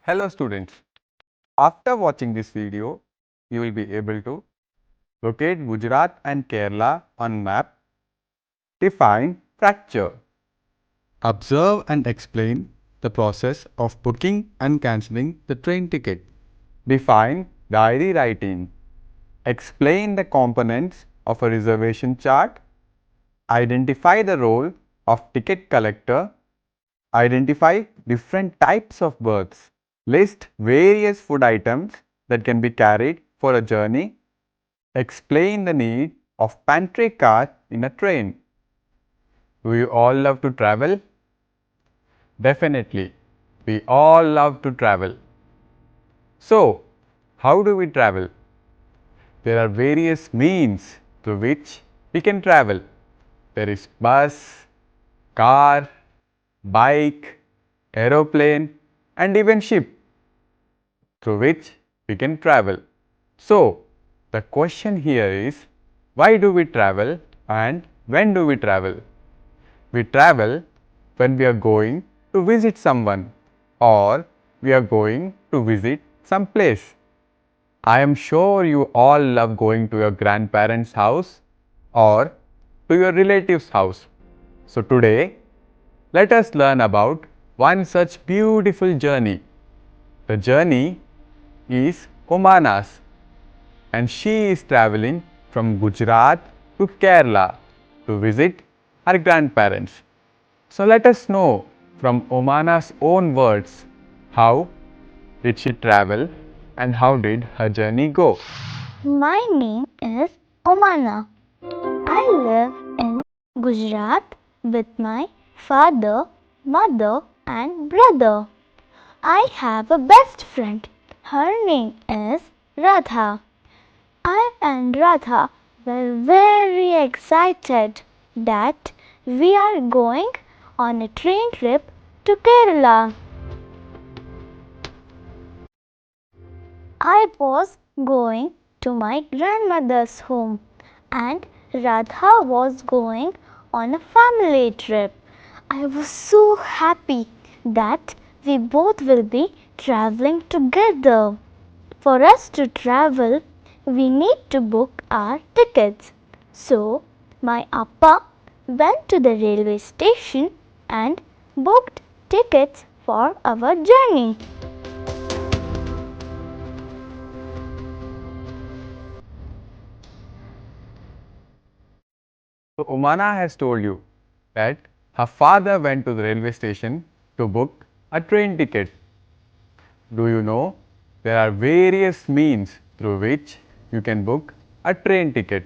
Hello students, after watching this video, you will be able to locate Gujarat and Kerala on map, define fracture, observe and explain the process of booking and cancelling the train ticket, define diary writing, explain the components of a reservation chart, identify the role of ticket collector, identify different types of berths, list various food items that can be carried for a journey, explain the need of pantry car in a train. Do you all love to travel? Definitely, we all love to travel. So, how do we travel? There are various means through which we can travel. There is bus, car, bike, aeroplane and even ship through which we can travel. So, the question here is, why do we travel and when do we travel? We travel when we are going to visit someone or we are going to visit some place. I am sure you all love going to your grandparents' house or to your relatives' house. So today, let us learn about one such beautiful journey. The journey is Omana's and she is traveling from Gujarat to Kerala to visit her grandparents. So let us know from Omana's own words how did she travel and how did her journey go. My name is Omana. I live in Gujarat with my father, mother, and brother. I have a best friend. Her name is Radha. I and Radha were very excited that we are going on a train trip to Kerala. I was going to my grandmother's home and Radha was going on a family trip. I was so happy that we both will be traveling together. For us to travel, we need to book our tickets. So, my appa went to the railway station and booked tickets for our journey. So Omana has told you that her father went to the railway station to book a train ticket. Do you know there are various means through which you can book a train ticket?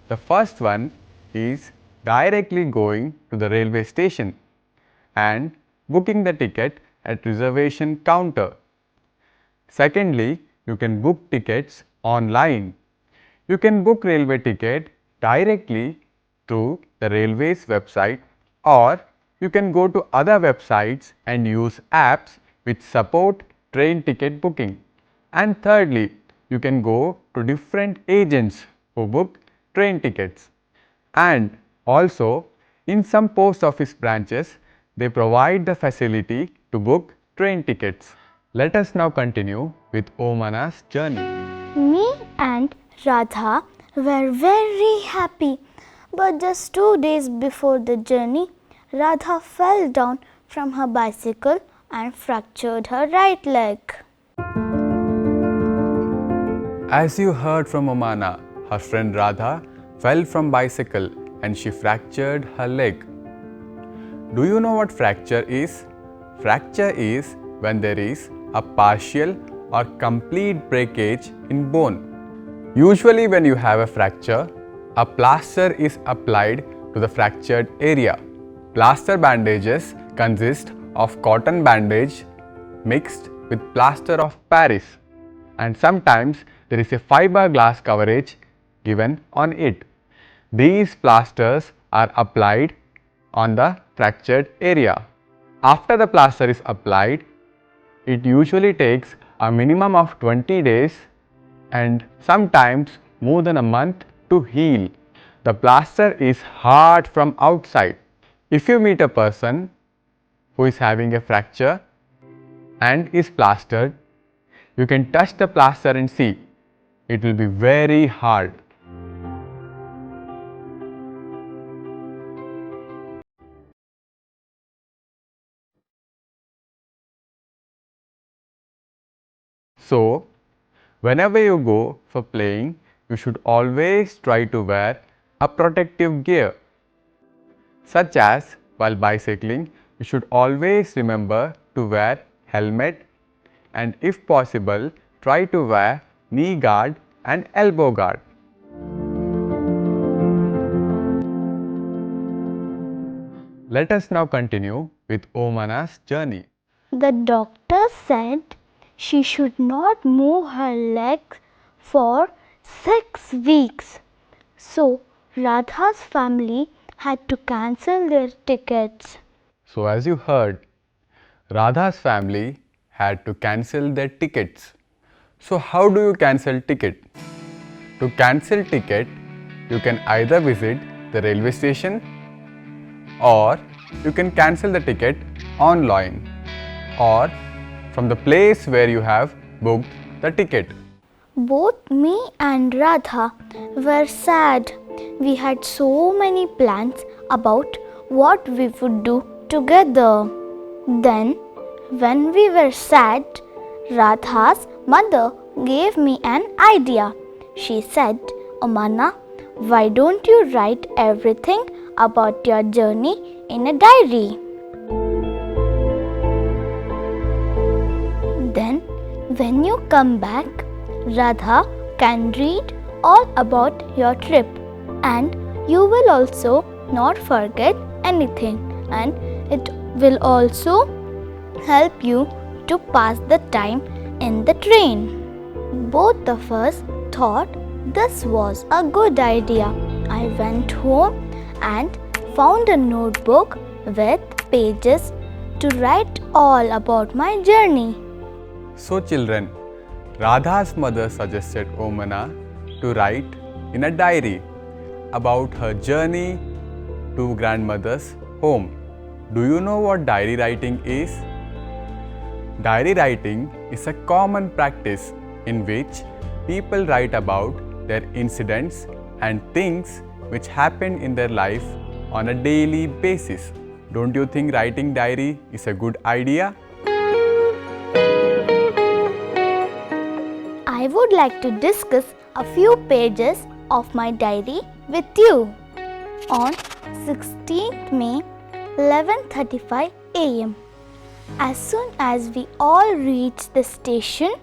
The first one is directly going to the railway station and booking the ticket at reservation counter. Secondly, you can book tickets online. You can book railway ticket directly through the railway's website or you can go to other websites and use apps which support train ticket booking. And thirdly, you can go to different agents who book train tickets. And also, in some post office branches, they provide the facility to book train tickets. Let us now continue with Omana's journey. Me and Radha were very happy, but just 2 days before the journey, Radha fell down from her bicycle and fractured her right leg. As you heard from Omana, her friend Radha fell from bicycle and she fractured her leg. Do you know what fracture is? Fracture is when there is a partial or complete breakage in bone. Usually when you have a fracture, a plaster is applied to the fractured area. Plaster bandages consist of cotton bandage mixed with plaster of Paris, and sometimes there is a fiberglass coverage given on it. These plasters are applied on the fractured area. After the plaster is applied, it usually takes a minimum of 20 days and sometimes more than a month to heal. The plaster is hard from outside. If you meet a person who is having a fracture and is plastered, you can touch the plaster and see. It will be very hard. So, whenever you go for playing, you should always try to wear a protective gear. Such as while bicycling, you should always remember to wear helmet and if possible try to wear knee guard and elbow guard. Let us now continue with Omana's journey. The doctor said she should not move her legs for 6 weeks. So Radha's family had to cancel their tickets. So as you heard, Radha's family had to cancel their tickets. So how do you cancel ticket? To cancel ticket, you can either visit the railway station or you can cancel the ticket online or from the place where you have booked the ticket. Both me and Radha were sad. We had so many plans about what we would do together. Then, when we were sad, Radha's mother gave me an idea. She said, Omana, why don't you write everything about your journey in a diary? Then, when you come back, Radha can read all about your trip and you will also not forget anything and it will also help you to pass the time in the train. Both of us thought this was a good idea. I went home and found a notebook with pages to write all about my journey. So children, Radha's mother suggested Omana to write in a diary about her journey to grandmother's home. Do you know what diary writing is? Diary writing is a common practice in which people write about their incidents and things which happen in their life on a daily basis. Don't you think writing diary is a good idea? I would like to discuss a few pages of my diary with you. On 16th May, 11:35 am. As soon as we all reached the station,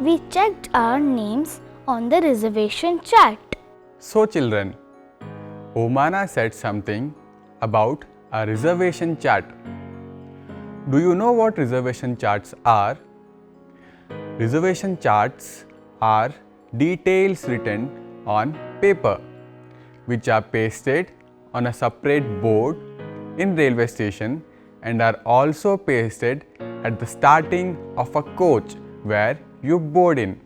we checked our names on the reservation chart. So children, Omana said something about a reservation chart. Do you know what reservation charts are? Reservation charts are details written on paper which are pasted on a separate board in railway station and are also pasted at the starting of a coach where you board in.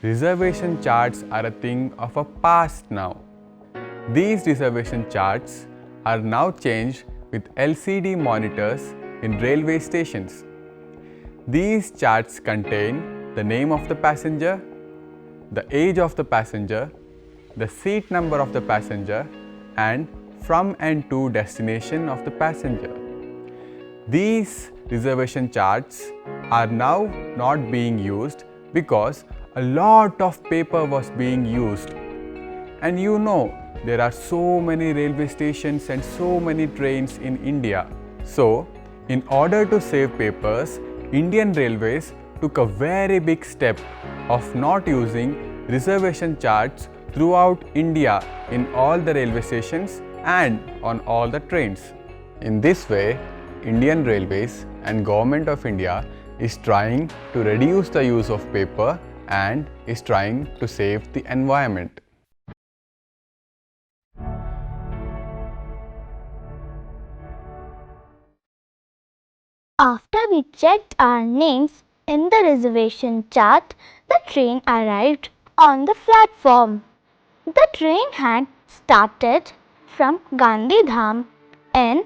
Reservation charts are a thing of a past now. These reservation charts are now changed with LCD monitors in railway stations. These charts contain the name of the passenger, the age of the passenger, the seat number of the passenger and from and to destination of the passenger. These reservation charts are now not being used because a lot of paper was being used. And you know, there are so many railway stations and so many trains in India. So, in order to save papers, Indian Railways took a very big step of not using reservation charts throughout India in all the railway stations and on all the trains. In this way, Indian Railways and Government of India is trying to reduce the use of paper and is trying to save the environment. After we checked our names in the reservation chart, the train arrived on the platform. The train had started from Gandhidham in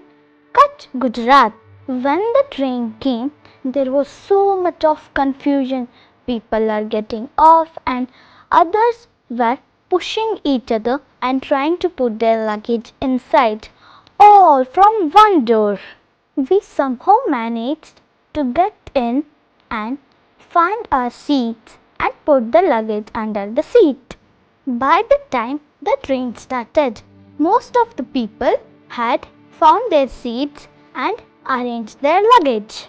Kutch, Gujarat. When the train came, there was so much of confusion. People are getting off and others were pushing each other and trying to put their luggage inside, all from one door. We somehow managed to get in and find our seats and put the luggage under the seat. By the time the train started, most of the people had found their seats and arranged their luggage.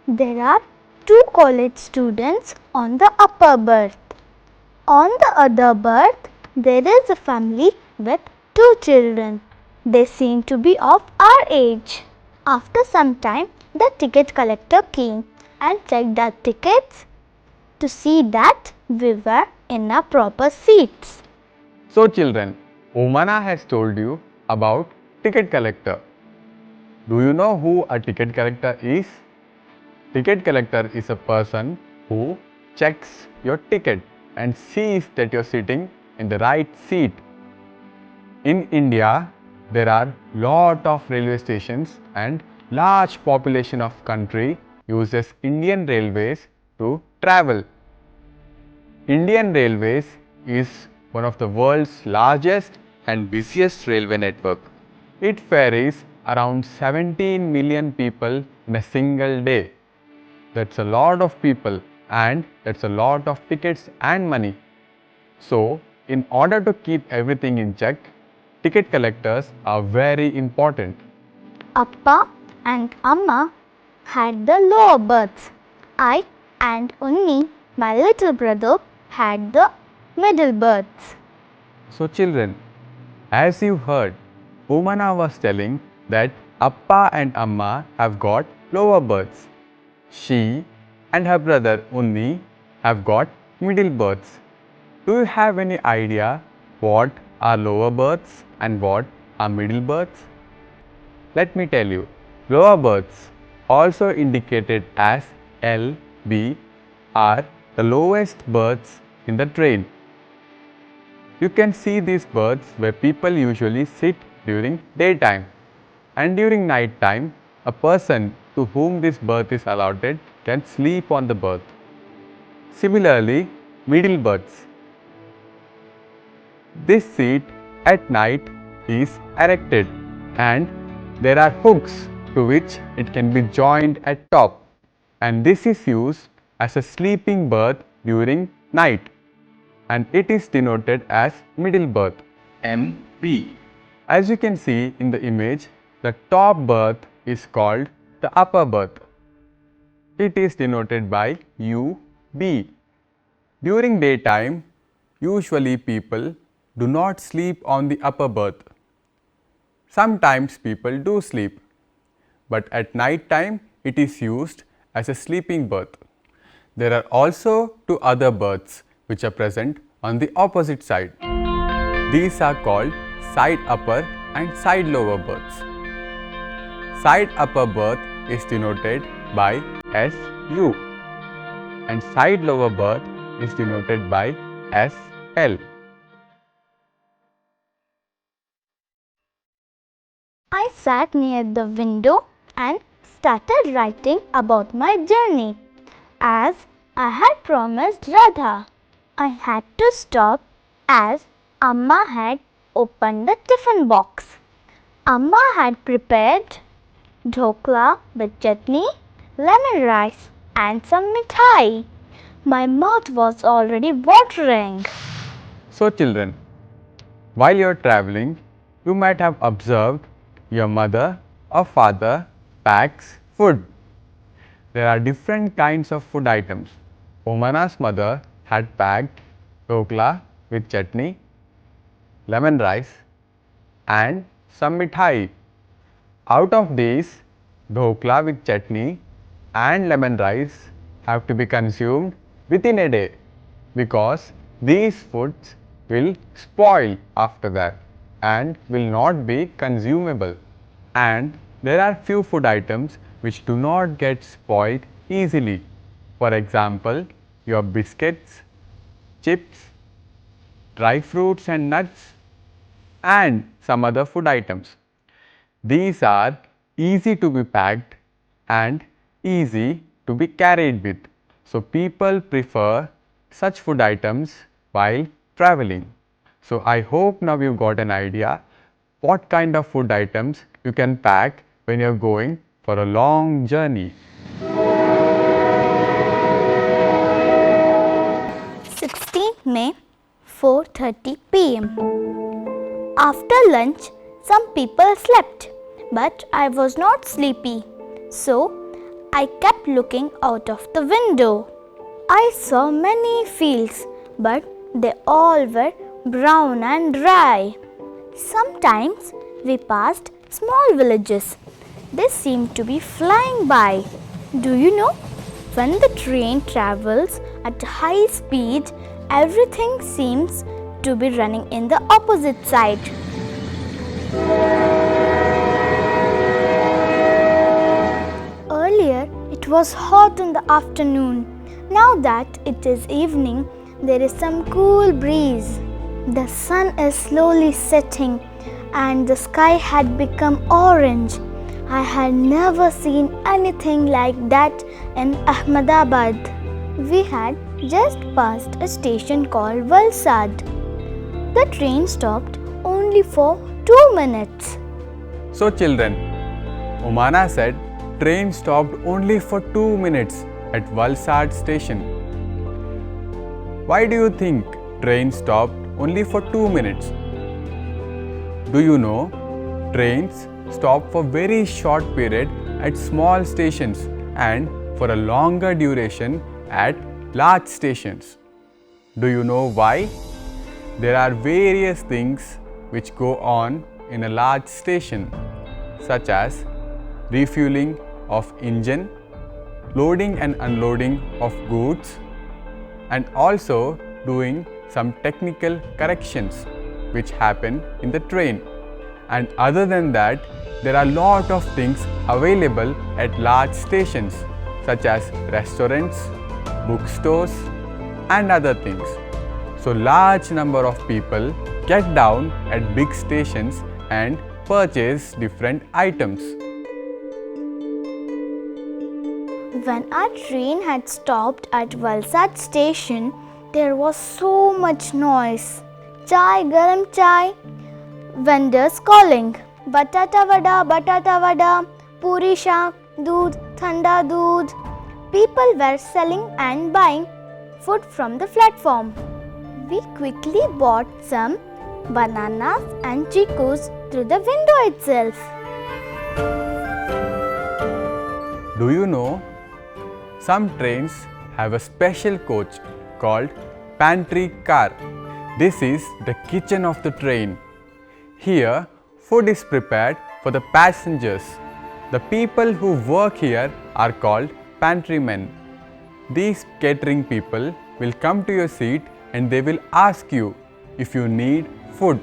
There are two college students on the upper berth. On the other berth, there is a family with two children. They seem to be of our age. After some time, the ticket collector came and checked our tickets to see that we were in our proper seats. So children, Omana has told you about ticket collector. Do you know who a ticket collector is? Ticket collector is a person who checks your ticket and sees that you're sitting in the right seat. In India, there are lot of railway stations and large population of country uses Indian Railways to travel. Indian Railways is one of the world's largest and busiest railway network. It ferries around 17 million people in a single day. That's a lot of people and that's a lot of tickets and money. So, in order to keep everything in check, ticket collectors are very important. Appa and Amma had the lower berths. I and Unni, my little brother, had the middle berths. So children, as you heard, Omana was telling that Appa and Amma have got lower berths. She and her brother Unni have got middle berths. Do you have any idea what are lower berths and what are middle berths? Let me tell you, lower berths, also indicated as L, B, are the lowest berths in the train. You can see these berths where people usually sit during daytime, and during night time, a person to whom this berth is allotted can sleep on the berth. Similarly, middle berths. This seat at night is erected and there are hooks to which it can be joined at top, and this is used as a sleeping berth during night and it is denoted as middle berth, MB. As you can see in the image, the top berth is called the upper berth. It is denoted by UB. During daytime, usually people do not sleep on the upper berth. Sometimes people do sleep, but at night time it is used as a sleeping berth. There are also two other berths which are present on the opposite side. These are called side upper and side lower berths. Side upper berth is denoted by SU and side lower berth is denoted by SL. I sat near the window and started writing about my journey. As I had promised Radha, I had to stop as Amma had opened the tiffin box. Amma had prepared dhokla with chutney, lemon rice and some mithai. My mouth was already watering. So children, while you are traveling, you might have observed your mother or father packs food. There are different kinds of food items. Omana's mother had packed dhokla with chutney, lemon rice and some mithai. Out of these, dhokla with chutney and lemon rice have to be consumed within a day because these foods will spoil after that and will not be consumable. And there are few food items which do not get spoiled easily. For example, your biscuits, chips, dry fruits and nuts and some other food items. These are easy to be packed and easy to be carried with. So people prefer such food items while traveling. So I hope now you got an idea what kind of food items you can pack when you are going for a long journey. 16th May, 4:30 p.m. After lunch, some people slept, but I was not sleepy, so I kept looking out of the window. I saw many fields, but they all were brown and dry. Sometimes we passed small villages. They seemed to be flying by. Do you know? When the train travels at high speed, everything seems to be running in the opposite side. Earlier, it was hot in the afternoon. Now that it is evening, there is some cool breeze. The sun is slowly setting and the sky had become orange. I had never seen anything like that in Ahmedabad. We had just passed a station called Valsad. The train stopped only for 2 minutes. So children, Omana said train stopped only for 2 minutes at Valsad station. Why do you think train stopped only for 2 minutes? Do you know trains stop for very short period at small stations and for a longer duration at large stations? Do you know why? There are various things which go on in a large station, such as refueling of engine, loading and unloading of goods, and also doing some technical corrections which happen in the train. And other than that, there are lot of things available at large stations such as restaurants, bookstores and other things. So large number of people get down at big stations and purchase different items. When our train had stopped at Valsad station, there was so much noise. Chai, garam chai, vendors calling, batata vada, puri shaak, doodh, thanda doodh. People were selling and buying food from the platform. We quickly bought some bananas and chicos through the window itself. Do you know, some trains have a special coach called pantry car. This is the kitchen of the train. Here, food is prepared for the passengers. The people who work here are called pantrymen. These catering people will come to your seat and they will ask you if you need food.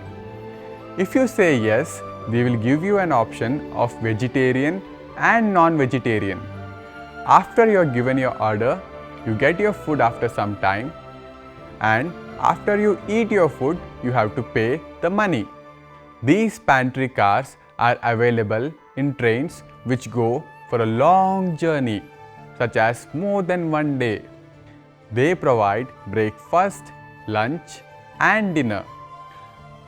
If you say yes, they will give you an option of vegetarian and non-vegetarian. After you are given your order, you get your food after some time, and after you eat your food, you have to pay the money. These pantry cars are available in trains which go for a long journey, such as more than one day. They provide breakfast, lunch and dinner.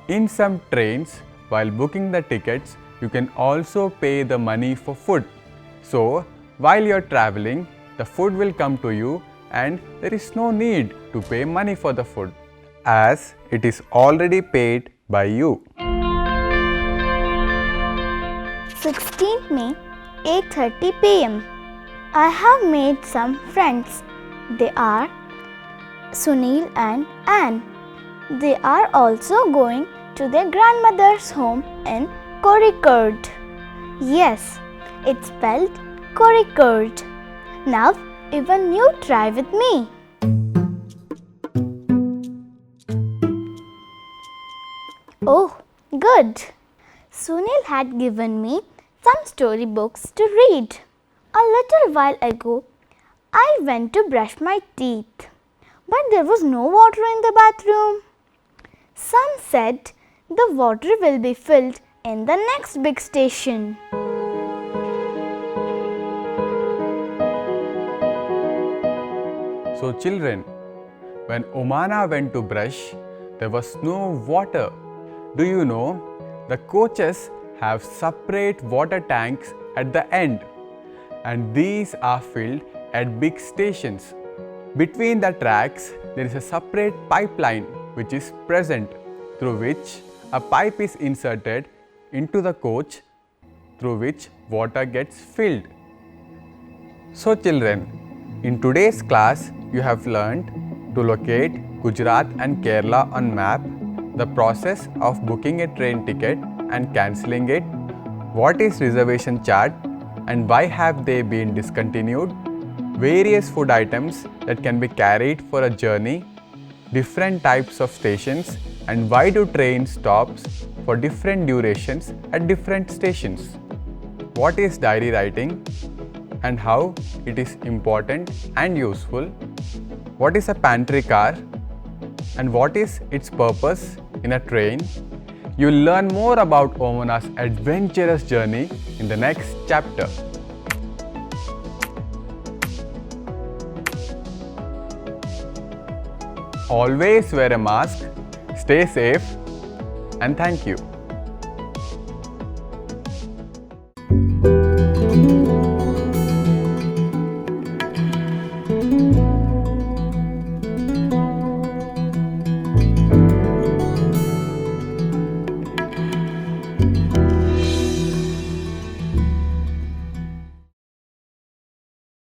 In some trains, while booking the tickets, you can also pay the money for food. So, while you are traveling, the food will come to you and there is no need to pay money for the food, as it is already paid by you. 16th May, 8:30 p.m. I have made some friends. They are Sunil and Anne. They are also going to their grandmother's home in Kozhikode. Yes, it's spelled Kozhikode. Now, even you try with me. Oh, good. Sunil had given me some storybooks to read. A little while ago, I went to brush my teeth, but there was no water in the bathroom. Some said the water will be filled in the next big station. So children, when Omana went to brush, there was no water. Do you know, the coaches have separate water tanks at the end, and these are filled at big stations. Between the tracks, there is a separate pipeline which is present, through which a pipe is inserted into the coach, through which water gets filled. So children, in today's class, you have learned to locate Gujarat and Kerala on map, the process of booking a train ticket and cancelling it, what is reservation chart and why have they been discontinued, various food items that can be carried for a journey, different types of stations, and why do trains stops for different durations at different stations. What is diary writing and how it is important and useful, what is a pantry car and what is its purpose in a train. You will learn more about Omana's adventurous journey in the next chapter. Always wear a mask, stay safe, and thank you.